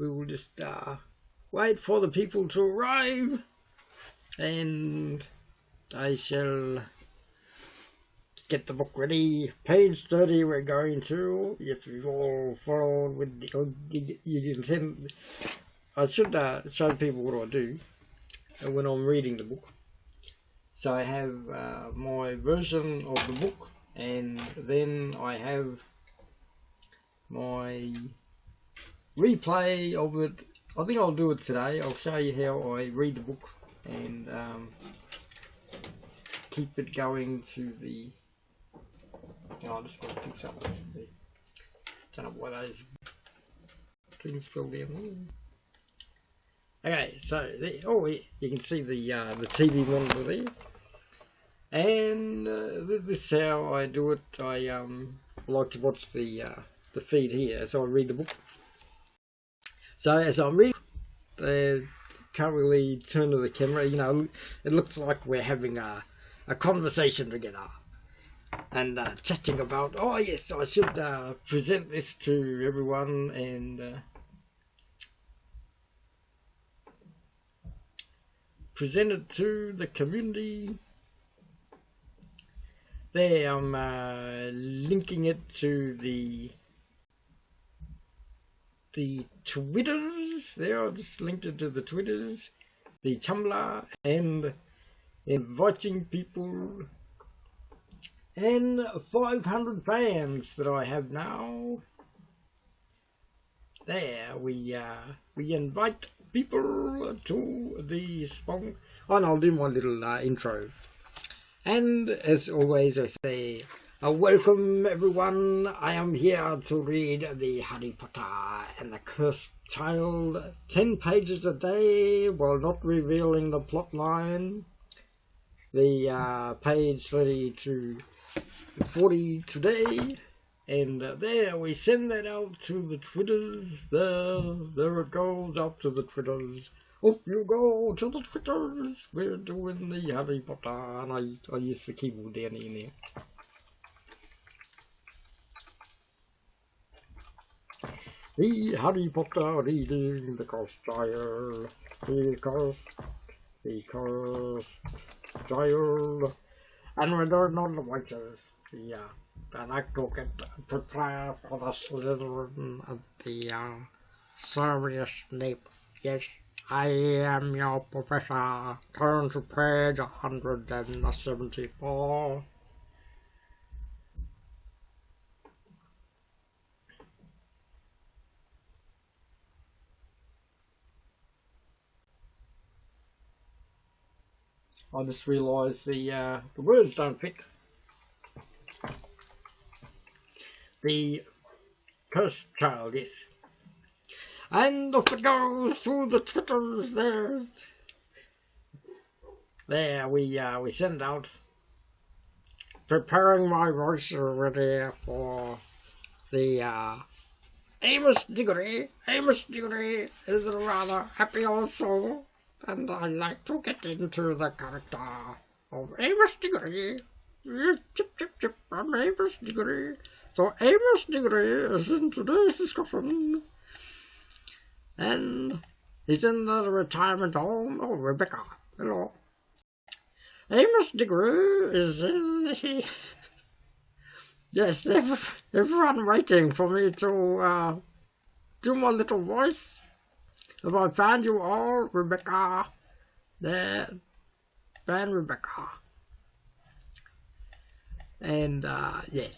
we will just wait for the people to arrive, and I shall get the book ready. Page 30 we're going to, if you've all followed with the, you can send, I should show people what I do when I'm reading the book. So I have my version of the book, and then I have my replay of it. I think I'll do it today. I'll show you how I read the book and keep it going to the... Oh, I'm just going to fix up this. Don't know why those things fell down there. Okay, so there, oh, yeah, you can see the TV monitor there. And this is how I do it. I like to watch the feed here, so I read the book. So as I'm reading, can't really turn to the camera. You know, it looks like we're having a conversation together and chatting about. Oh yes, I should present this to everyone and present it to the community. There, I'm linking it to the Twitters. There, I just linked it to the Twitters, the Tumblr, and inviting people, and 500 fans that I have now. There, we invite people to the spawn. Oh, and I'll do my little intro. And as always, I say, welcome everyone. I am here to read the Harry Potter and the Cursed Child, 10 pages a day, while not revealing the plot line. The page 30 to 40 today, and there we send that out to the Twitters. There it goes out to the Twitters. Up you go to the Twitters. We're doing the Harry Potter, and I use the keyboard down in there. The Harry Potter reading the Cursed Child, the Cursed Child, and we're doing all the witches. Yeah, and I to get prepare for the Slytherin of the Sirius Snape. Yes, I am your professor. Turn to page 174. I just realised the words don't fit. The Cursed Child, yes. And off it goes through the Twitters there. There we send out. Preparing my voice already for the Amos Diggory. Amos Diggory is a rather happy old soul, and I like to get into the character of Amos Diggory. Chip, chip, chip, I'm Amos Diggory. So Amos Diggory is in today's discussion, and he's in the retirement home. Oh, Rebecca, hello. Amos Diggory is in the... Yes, everyone waiting for me to do my little voice. Have I found you all, Rebecca? There, found Rebecca. And yes,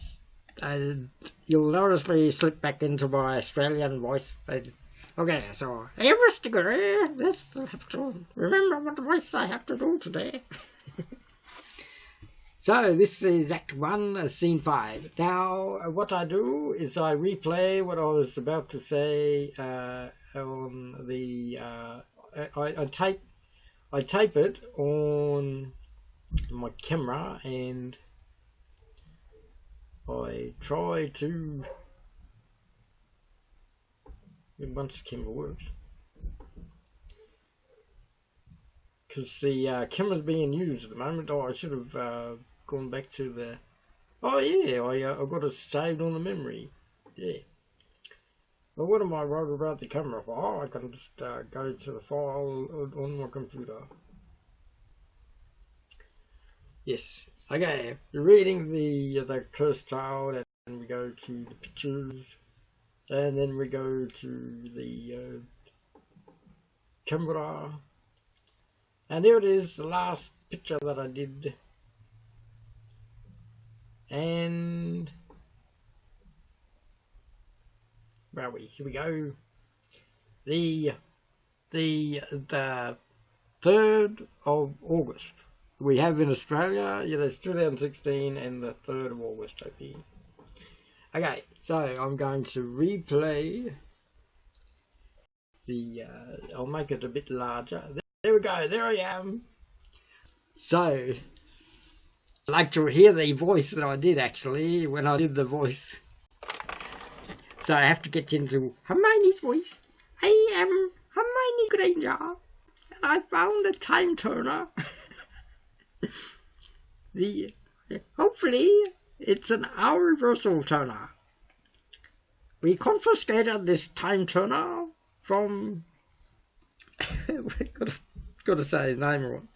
you'll notice me slip back into my Australian voice. Okay, so Amos Diggory, let's have to remember what voice I have to do today. So this is Act 1, Scene 5. Now, what I do is I replay what I was about to say on the... I tape it on my camera, and I try to... once the camera works. Because the camera's being used at the moment. Oh, I should have... gone back to the... Oh yeah, I got it saved on the memory. Yeah. But what am I worried about the camera for? I can just go to the file on my computer. Yes. Okay. Reading the cursed child, and we go to the pictures, and then we go to the camera, and there it is, the last picture that I did. And where are we? Here we go. The 3rd of August. We have in Australia, it's 2016 and the 3rd of August over here. Okay, so I'm going to replay I'll make it a bit larger. There we go, there I am. So, I'd like to hear the voice that I did actually, when I did the voice. So I have to get into Hermione's voice. I am Hermione Granger, and I found a time turner. Hopefully, it's an hour reversal turner. We confiscated this time turner from... got to say his name wrong.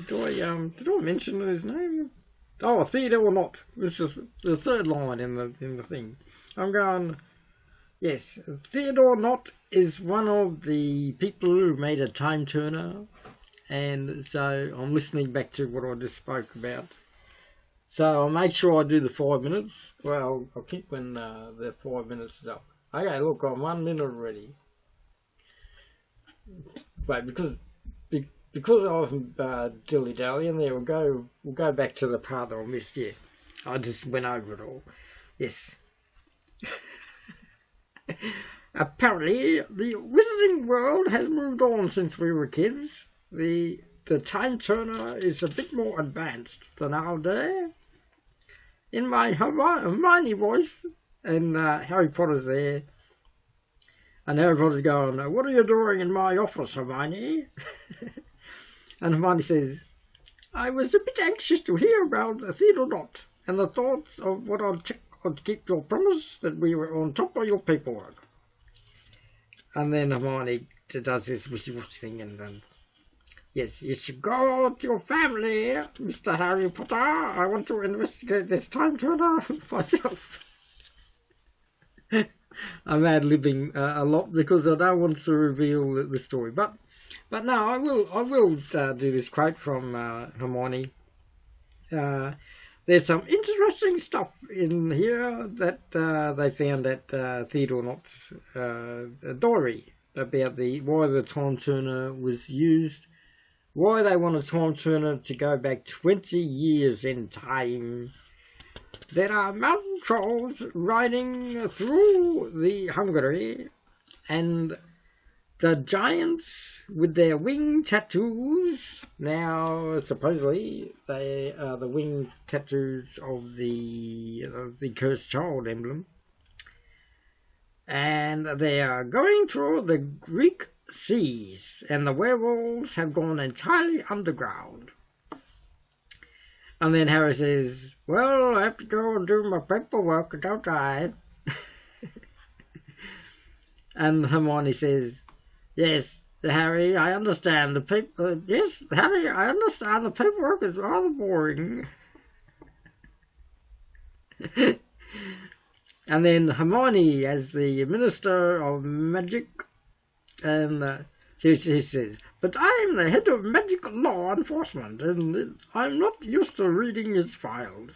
Did I mention his name? Oh, Theodore Not. This is the 3rd line in the thing. I'm going. Yes, Theodore Not is one of the people who made a time turner, and so I'm listening back to what I just spoke about. So I'll make sure I do the 5 minutes. Well, I'll keep when the 5 minutes is up. Okay, look, I'm 1 minute already. Wait, because I'm dilly-dallying there, we'll go back to the part that I missed. Yeah, I just went over it all. Yes. Apparently, the wizarding world has moved on since we were kids. The time turner is a bit more advanced than our day. In my Hermione voice, and Harry Potter's there. And Harry Potter's going, what are you doing in my office, Hermione? And Hermione says, I was a bit anxious to hear about the Theodore Not and the thoughts of what I'd keep your promise that we were on top of your paperwork. And then Hermione does this wishy-washy thing, and then, yes, you should go to your family, Mr. Harry Potter. I want to investigate this time turner myself. I'm ad-libbing a lot because I don't want to reveal the story, but no, I will do this quote from Hermione. There's some interesting stuff in here that they found at Theodore Not's diary about why the time turner was used, why they want a time turner to go back 20 years in time. There are mountain trolls riding through the Hungary, and the giants with their wing tattoos. Now, supposedly, they are the wing tattoos of the cursed child emblem. And they are going through the Greek seas, and the werewolves have gone entirely underground. And then Harry says, well, I have to go and do my paperwork, don't I? And Hermione says, yes, Harry, I understand the paper. Yes, Harry, I understand the paperwork is rather boring. And then Hermione, as the Minister of Magic, and she says, but I'm the head of magic law enforcement, and I'm not used to reading his files.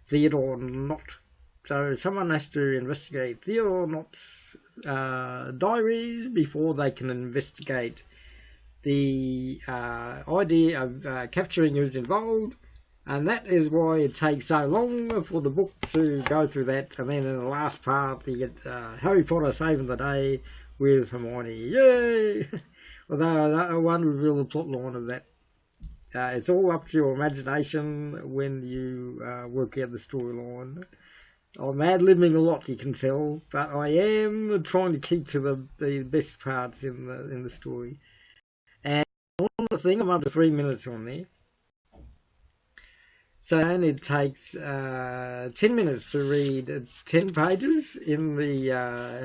Theodore Not. So someone has to investigate Theodore Not's diaries before they can investigate the idea of capturing who's involved, and that is why it takes so long for the book to go through that. And then in the last part, you get Harry Potter saving the day with Hermione. Yay! Although I won't reveal the plot line of that. It's all up to your imagination when you work out the storyline. I'm ad-libbing a lot, you can tell, but I am trying to keep to the best parts in the story. And one more thing, I'm up to 3 minutes on there. So it takes 10 minutes to read 10 pages in the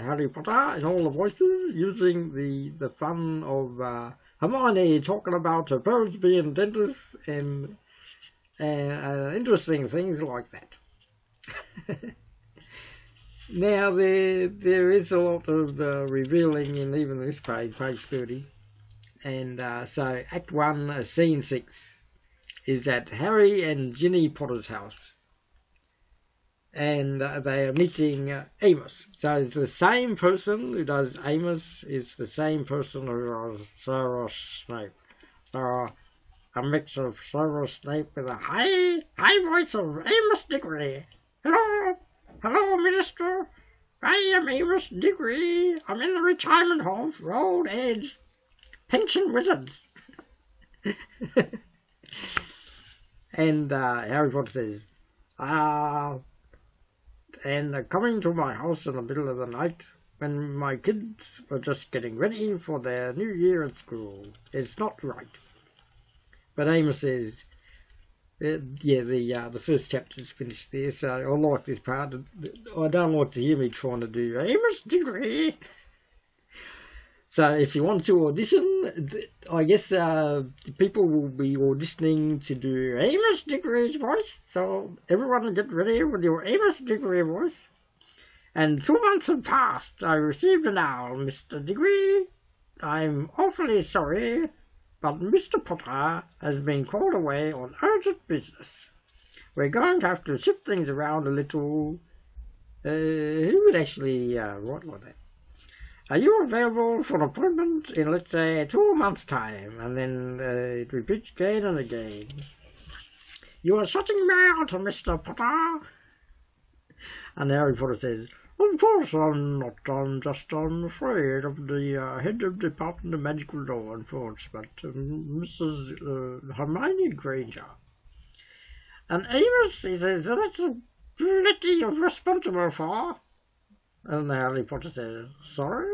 Harry Potter in all the voices, using the fun of Hermione talking about her parents being dentists and interesting things like that. Now there is a lot of revealing in even this page 30, and so Act 1, Scene 6 is at Harry and Ginny Potter's house, and they are meeting Amos. So it's the same person who does Amos is the same person who does Severus Snape. So a mix of Severus Snape with a high voice of Amos Diggory. Hello, Minister. I am Amos Diggory. I'm in the retirement home for old age pension wizards. And Harry Potter says, and coming to my house in the middle of the night when my kids were just getting ready for their new year at school. It's not right. But Amos says, the first chapter's finished there, so I like this part. I don't like to hear me trying to do Amos Diggory. So if you want to audition, I guess people will be auditioning to do Amos Diggory's voice. So everyone get ready with your Amos Diggory voice. And 2 months have passed. I received an owl, Mr. Diggory. I'm awfully sorry, but Mr. Potter has been called away on urgent business. We're going to have to shift things around a little. Who would actually write like that? Are you available for an appointment in, let's say, 2 months' time? And then it repeats again and again. You are shutting me out, Mr. Potter. And Harry Potter says, of course I'm not. I'm afraid of the head of the Department of Magical Law Enforcement, Mrs. Hermione Granger. And Amos, he says, that's plenty you're responsible for. And Harry Potter says, sorry?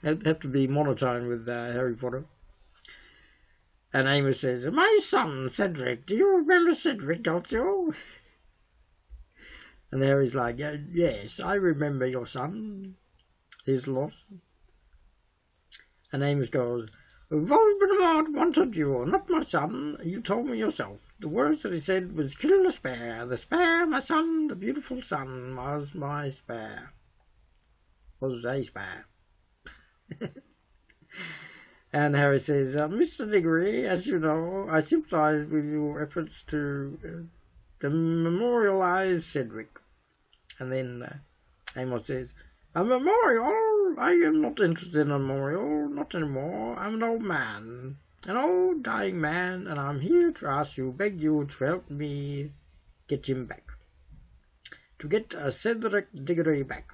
It'd have to be monotone with Harry Potter. And Amos says, my son, Cedric. Do you remember Cedric, don't you? And Harry's like, yes, I remember your son. He's lost. And Amos goes, Voldemort wanted you, not my son. You told me yourself. The words that he said was kill the spare. The spare, my son, the beautiful son, was my spare. Was a spare. And Harry says, Mr. Diggory, as you know, I sympathise with your efforts to memorialise Cedric. And then Amos says, a memorial? I am not interested in a memorial, not anymore. I'm an old man, an old dying man, and I'm here to beg you to help me get him back. To get Cedric Diggory back.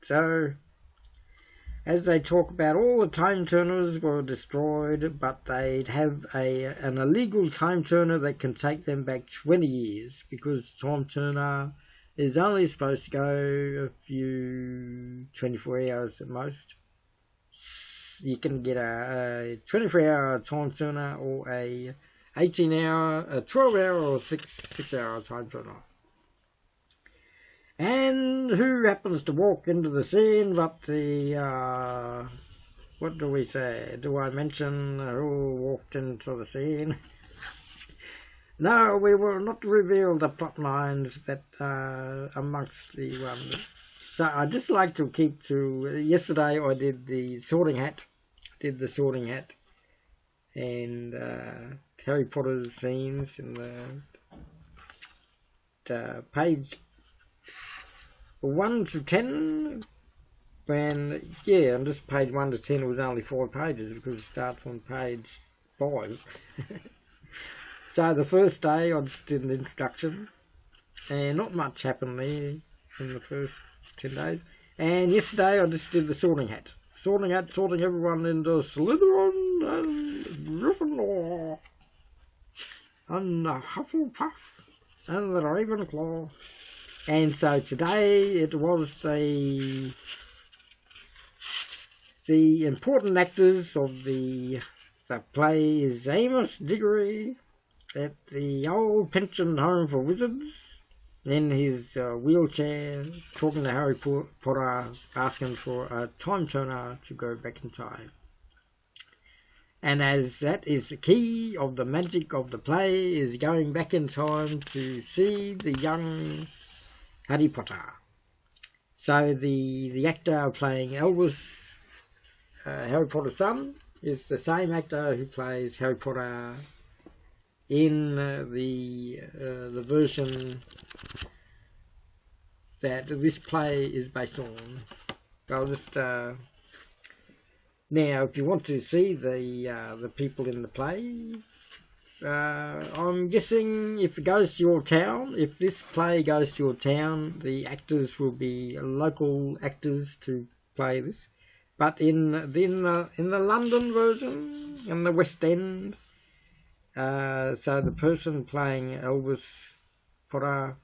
So, as they talk about, all the time turners were destroyed, but they'd have an illegal time turner that can take them back 20 years, because time turner is only supposed to go a few 24 hours at most. You can get a 24-hour time turner or a 18-hour, a 12-hour or 6-hour time turner. And who happens to walk into the scene but the, what do we say? Do I mention who walked into the scene? No, we will not reveal the plot lines that amongst the ones. So I just like to keep to. Yesterday I did the Sorting Hat. And Harry Potter's scenes in the page 1 to 10. And just page 1 to 10 was only 4 pages because it starts on page 5. So the first day I just did an introduction, and not much happened there in the first 10 days. And yesterday I just did the Sorting Hat. Sorting everyone into Slytherin and Gryffindor and Hufflepuff and the Ravenclaw. And so today it was the important actors of the play is Amos Diggory at the old pension home for wizards, in his wheelchair, talking to Harry Potter, asking for a time turner to go back in time. And as that is the key of the magic of the play, is going back in time to see the young Harry Potter. So the actor playing Elvis, Harry Potter's son, is the same actor who plays Harry Potter in the version that this play is based on. I'll just now, if you want to see the people in the play, I'm guessing if it goes to your town, if this play goes to your town, the actors will be local actors to play this. But in the London version, in the West End, so the person playing Elvis Potter,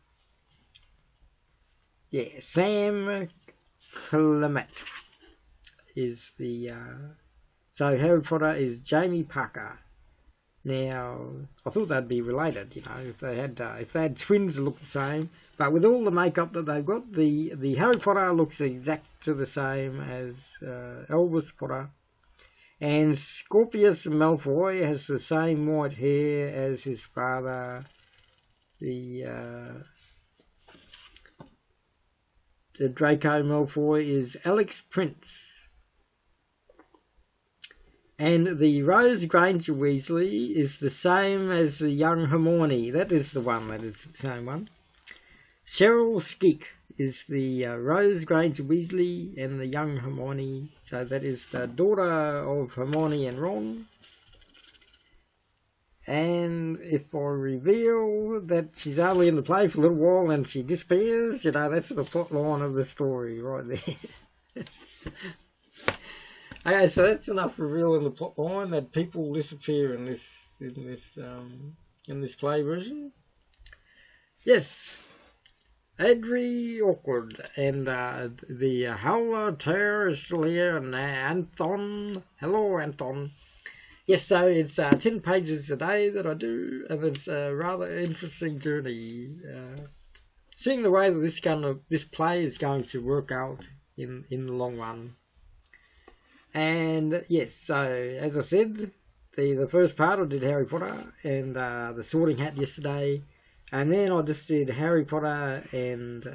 Sam Clement is the so Harry Potter is Jamie Parker. Now, I thought they'd be related, if they had twins that look the same. But with all the makeup that they've got, the Harry Potter looks exactly the same as Elvis Potter. And Scorpius Malfoy has the same white hair as his father. The Draco Malfoy is Alex Prince. And the Rose Granger Weasley is the same as the young Hermione. That is the one, that is the same one. Cheryl Skeek is the Rose Granger Weasley and the young Hermione. So that is the daughter of Hermione and Ron. And if I reveal that she's only in the play for a little while and she disappears, that's the plot line of the story right there. Okay, so that's enough reveal in the plot line that people disappear in this play version. Yes, Adri Awkward and the Howler Terror is still here, and Anton. Hello, Anton. Yes, so it's 10 pages a day that I do, and it's a rather interesting journey. Seeing the way that this play is going to work out in the long run. And yes, so as I said, the first part I did Harry Potter and the Sorting Hat yesterday, and then I just did Harry Potter and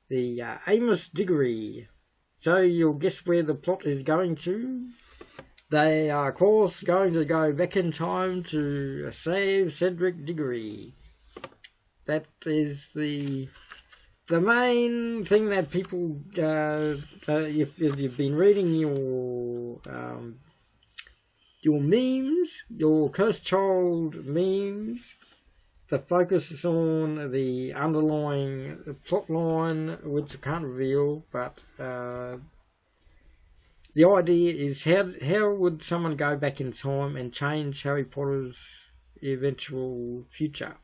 the Amos Diggory. So you'll guess where the plot is going to. They are, of course, going to go back in time to save Cedric Diggory. That is the main thing that people, if you've been reading your memes, your Cursed Child memes, the focus is on the underlying plot line, which I can't reveal, but the idea is how would someone go back in time and change Harry Potter's eventual future?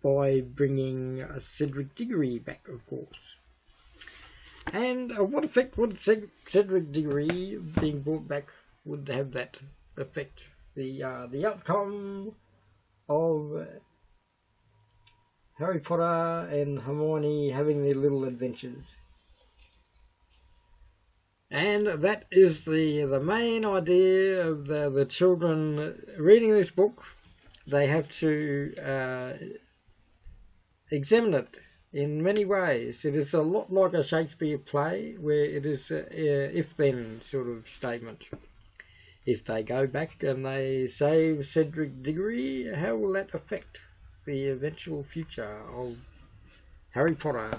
By bringing Cedric Diggory back, of course. And what effect would Cedric Diggory being brought back would have that affect? The outcome of Harry Potter and Hermione having their little adventures. And that is the main idea of the children reading this book. They have to examine it in many ways. It is a lot like a Shakespeare play where it is a if-then sort of statement. If they go back and they save Cedric Diggory, how will that affect the eventual future of Harry Potter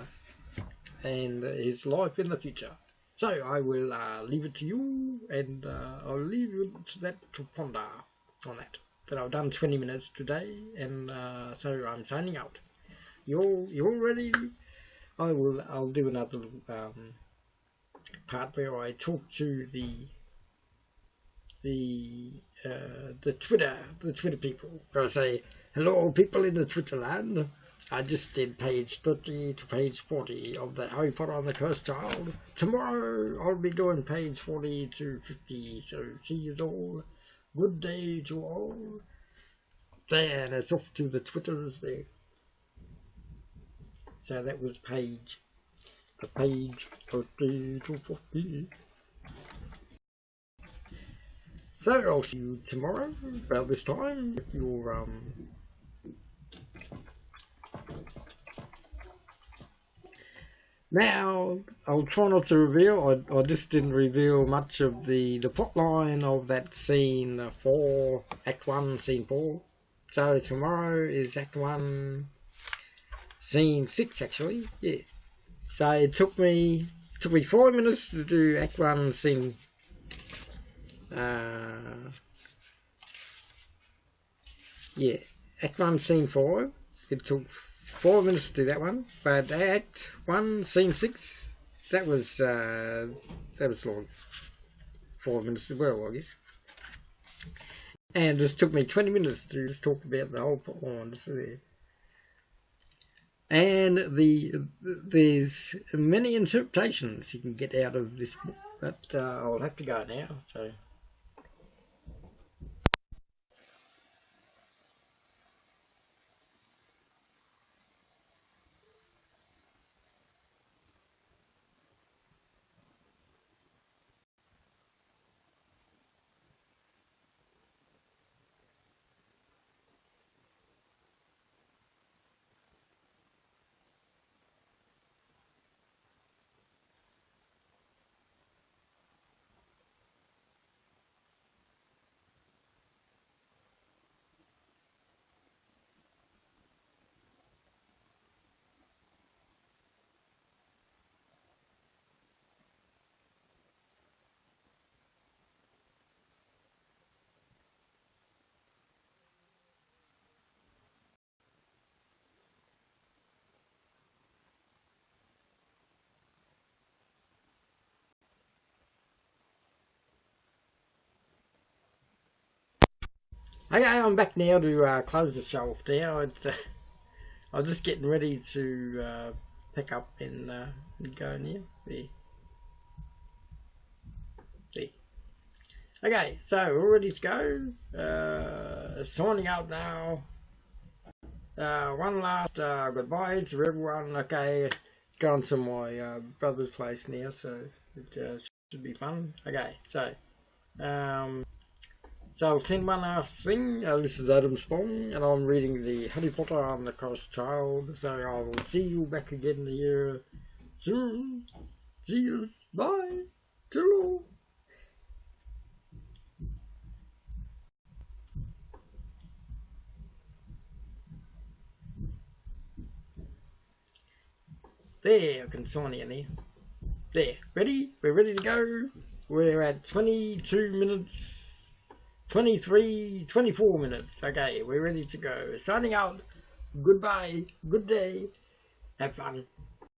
and his life in the future? So I will leave it to you, and I'll leave you to ponder on that. But I've done 20 minutes today, and so I'm signing out. You're ready? I'll do another part where I talk to the Twitter people. I say, hello people in the Twitter land. I just did page 30 to page 40 of the Harry Potter and the Cursed Child. Tomorrow I'll be doing page 40 to 50. So see you all. Good day to all. And it's off to the Twitters there. So that was page. The page 40 to 40. So I'll see you tomorrow about this time with your Now I'll try not to reveal. I just didn't reveal much of the plot line of that scene 4, Act 1, Scene 4. So tomorrow is Act 1, Scene 6 actually. Yeah. So it took me 5 minutes to do Act 1, Scene. Yeah, Act 1, Scene 4. It took 4 minutes to do that one, but Act 1, Scene 6, that was like 4 minutes as well, I guess. And it just took me 20 minutes to just talk about the whole plot line. And there's many interpretations you can get out of this book, but I'll have to go now. So. Okay, I'm back now to close the show off now. I'm just getting ready to pick up and go now. There. Okay, so we're ready to go. Signing out now. One last goodbye to everyone. Okay, going to my brother's place now, so it should be fun. Okay, so I'll send one last thing. This is Adam Spong, and I'm reading the Harry Potter and the Cursed Child. So I will see you back again here soon. See you. Bye. Toodle. There, I can sign in there. There, ready? We're ready to go. We're at 22 minutes, 23, 24 minutes. Okay, we're ready to go. Signing out. Goodbye. Good day. Have fun.